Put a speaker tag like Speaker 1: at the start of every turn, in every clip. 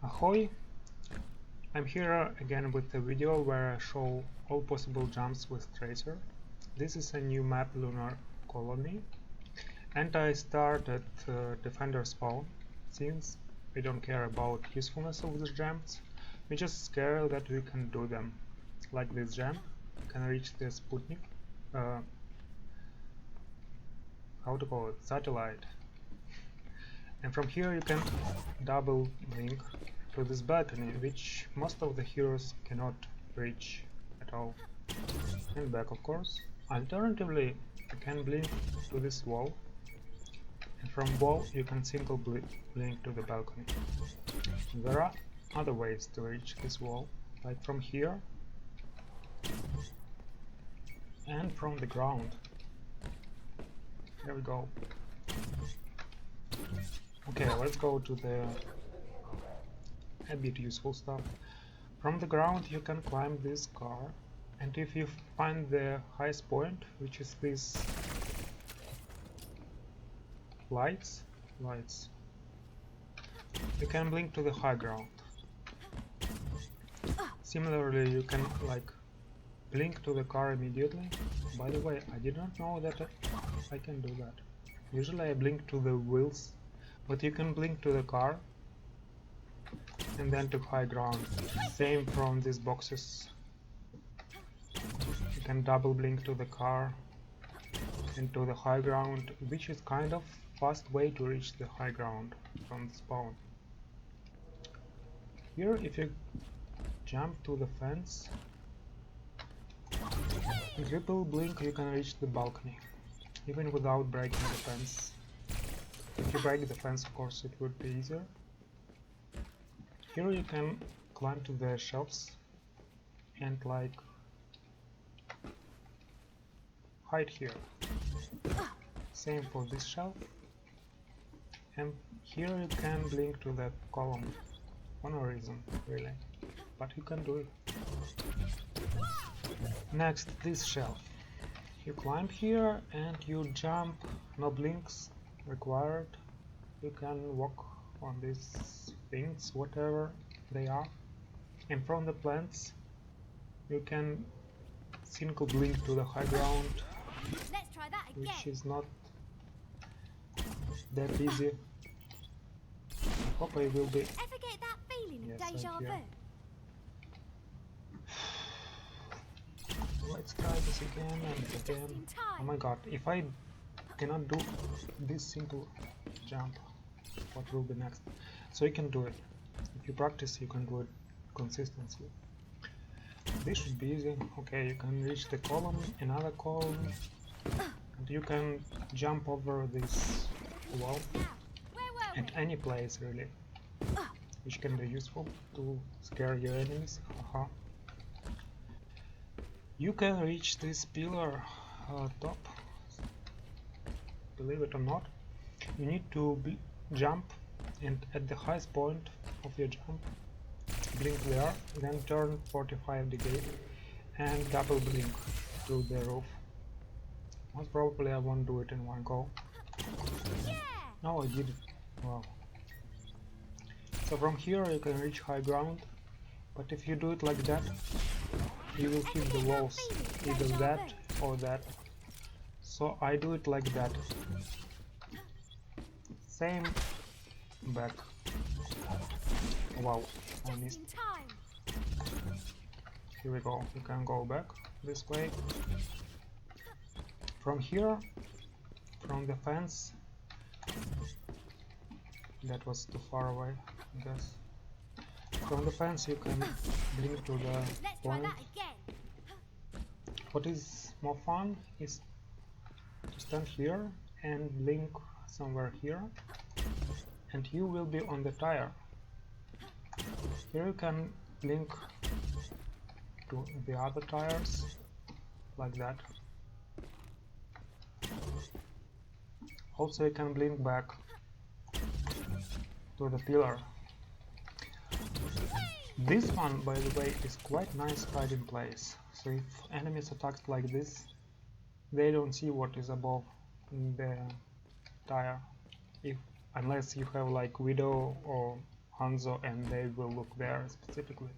Speaker 1: Ahoy! I'm here again with a video where I show all possible jumps with Tracer. This is a new map, Lunar Colony, and I start at Defender spawn, since we don't care about usefulness of these jumps, we just care that we can do them. Like this jump, you can reach the Sputnik, how to call it, satellite. And from here you can double blink to this balcony, which most of the heroes cannot reach at all. And back, of course. Alternatively, you can blink to this wall, and from wall you can single blink to the balcony. There are other ways to reach this wall, like from here and from the ground. There we go. Okay, let's go to the a bit useful stuff. From the ground you can climb this car, and if you find the highest point, which is this lights, you can blink to the high ground. Similarly, you can like blink to the car immediately. By the way, I did not know that I can do that. Usually I blink to the wheels, but you can blink to the car and then to high ground. Same from these boxes. You can double blink to the car and to the high ground, which is kind of fast way to reach the high ground from the spawn. Here, if you jump to the fence and triple blink, you can reach the balcony, even without breaking the fence. If you break the fence, of course, it would be easier. Here you can climb to the shelves and like hide here. Same for this shelf. And here you can blink to the column. For no reason, really. But you can do it. Next, this shelf. You climb here and you jump, no blinks required. You can walk on these things, whatever they are. And from the plants, you can single blink to the high ground,
Speaker 2: Let's try that again.
Speaker 1: which is not that easy. I hope I will be.
Speaker 2: Ever get that feeling
Speaker 1: Yes,
Speaker 2: of deja
Speaker 1: I'm
Speaker 2: vu?
Speaker 1: here. Let's try this again and again. Oh my god, if I cannot do this simple jump, what will be next? So you can do it. If you practice, you can do it consistently. This should be easy. Okay, you can reach the column, another column, and you can jump over this wall at any place really, which can be useful to scare your enemies. Haha. You can reach this pillar top. Believe it or not, you need to jump, and at the highest point of your jump, blink there, then turn 45 degrees and double blink to the roof. Most probably I won't do it in one go.
Speaker 2: Yeah!
Speaker 1: No, I did it. Wow. So from here you can reach high ground, but if you do it like that, you will hit the walls, either that or that. So I do it like that. Same back. Wow, I missed.
Speaker 2: In time.
Speaker 1: Here we go. You can go back this way. From here, from the fence. That was too far away, I guess. From the fence you can blink to the
Speaker 2: Let's try
Speaker 1: point.
Speaker 2: that again.
Speaker 1: What is more fun is to stand here and blink somewhere here, and you will be on the tire. Here you can blink to the other tires, like that. Also you can blink back to the pillar. This one, by the way, is quite nice hiding place. So if enemies attack like this, they don't see what is above the tire. Unless you have like Widow or Hanzo and they will look there specifically.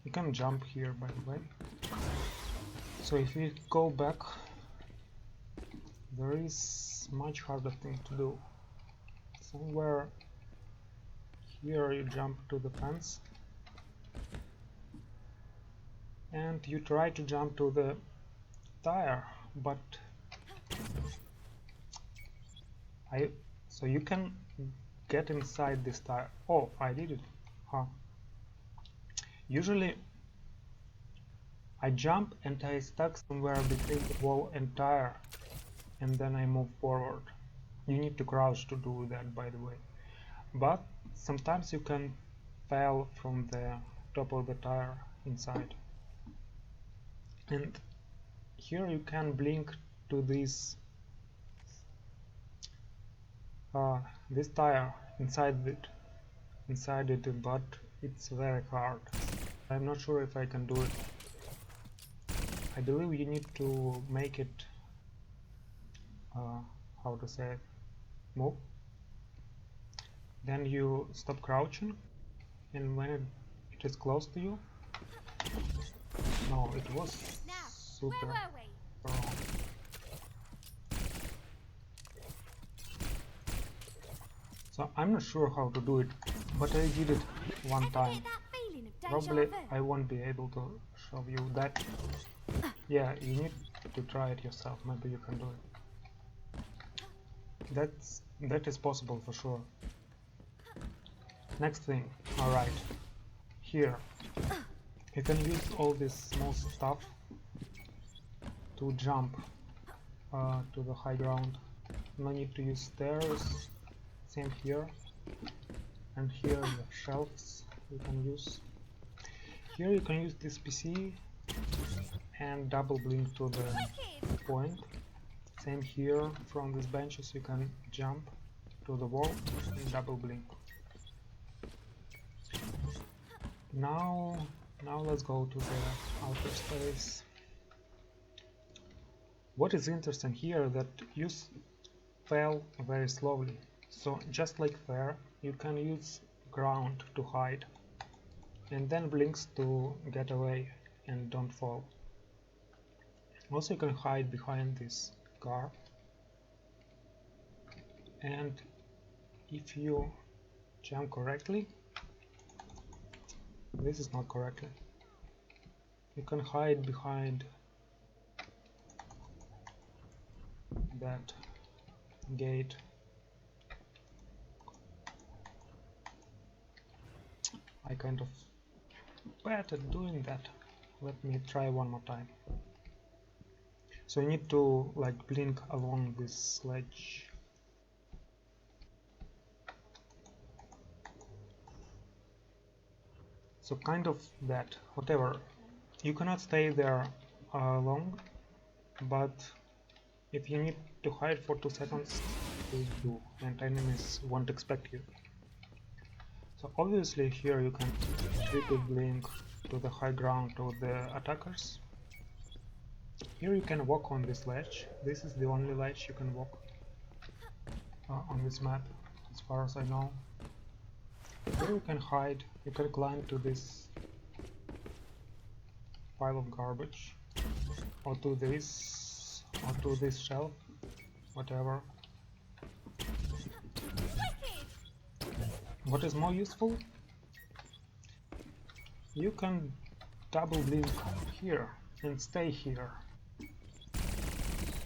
Speaker 1: You can jump here, by the way. So if we go back, there is much harder thing to do. Somewhere here you jump to the fence and you try to jump to the tire, but so you can get inside this tire. Oh, I did it. Huh. Usually I jump and I stuck somewhere between the wall and tire, and then I move forward. You need to crouch to do that, by the way. But sometimes you can fall from the top of the tire inside. And here you can blink to this tire inside it, but it's very hard. I'm not sure if I can do it. I believe you need to make it how to say it, move. Then you stop crouching, and when it is close to you. No, it was
Speaker 2: Now,
Speaker 1: super
Speaker 2: where were we?
Speaker 1: wrong. So I'm not sure how to do it, but I did it one
Speaker 2: Ever
Speaker 1: time.
Speaker 2: get that feeling of deja
Speaker 1: Probably
Speaker 2: vu?
Speaker 1: I won't be able to show you that. Yeah, you need to try it yourself. Maybe you can do it. That is possible for sure. Next thing, alright. Here, you can use all this small stuff to jump to the high ground. No need to use stairs. Same here. And here the shelves you can use. Here you can use this PC and double blink to the
Speaker 2: Wicked!
Speaker 1: point. Same here, from these benches you can jump to the wall and double blink. Now let's go to the outer space. What is interesting here that you fell very slowly. So just like there, you can use ground to hide and then blinks to get away and don't fall. Also you can hide behind this car, and if you jump correctly, this is not correctly, you can hide behind that gate. I kind of bad at doing that. Let me try one more time. So you need to like blink along this ledge. So kind of that, whatever. You cannot stay there long, but if you need to hide for 2 seconds, please do, and enemies won't expect you. So obviously here you can triple blink to the high ground to the attackers. Here you can walk on this ledge. This is the only ledge you can walk on this map, as far as I know. Here you can hide, you can climb to this pile of garbage, or to this shelf, whatever. What is more useful? You can double blink here and stay here,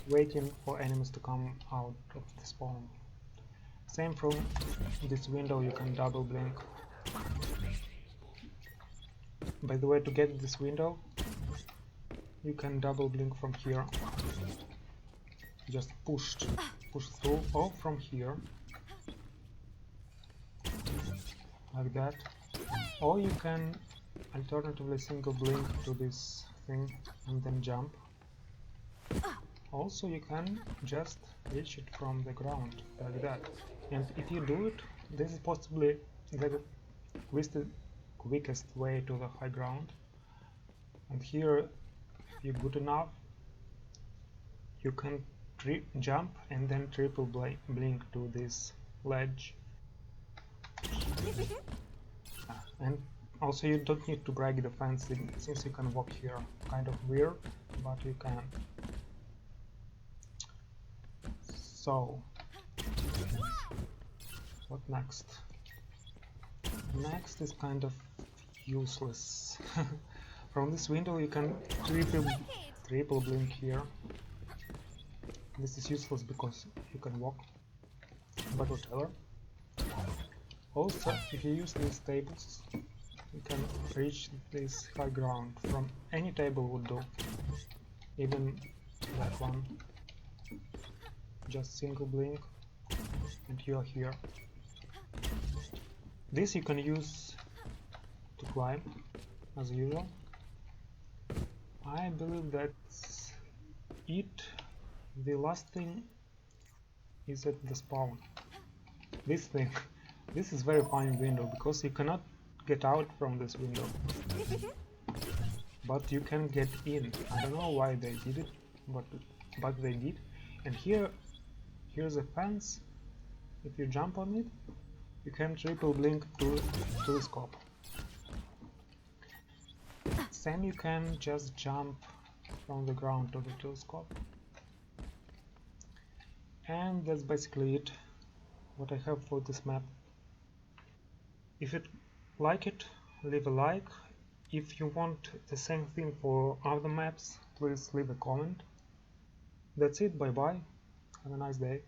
Speaker 1: waiting for enemies to come out of the spawn. Same from this window, you can double blink. By the way, to get this window, you can double blink from here. Just push through, or from here, like that. Or you can alternatively single blink to this thing and then jump. Also you can just reach it from the ground, like that. And if you do it, this is possibly the quickest way to the high ground. And here, if you're good enough, you can jump and then triple blink to this ledge. And also you don't need to break the fence since you can walk here. Kind of weird, but you can. So, what next? Next is kind of useless. From this window you can triple blink here. This is useless because you can walk, but whatever. Also, if you use these tables, you can reach this high ground from any table would do, even that one. Just single blink and you are here. This you can use to climb as usual. I believe that's it. The last thing is at the spawn. This thing. This is very funny window because you cannot get out from this window. But you can get in. I don't know why they did it, but they did. And here's a fence. If you jump on it, you can triple blink to the scope. Then you can just jump from the ground to the telescope. And that's basically it, what I have for this map. If you like it, leave a like. If you want the same thing for other maps, please leave a comment. That's it, bye bye, have a nice day.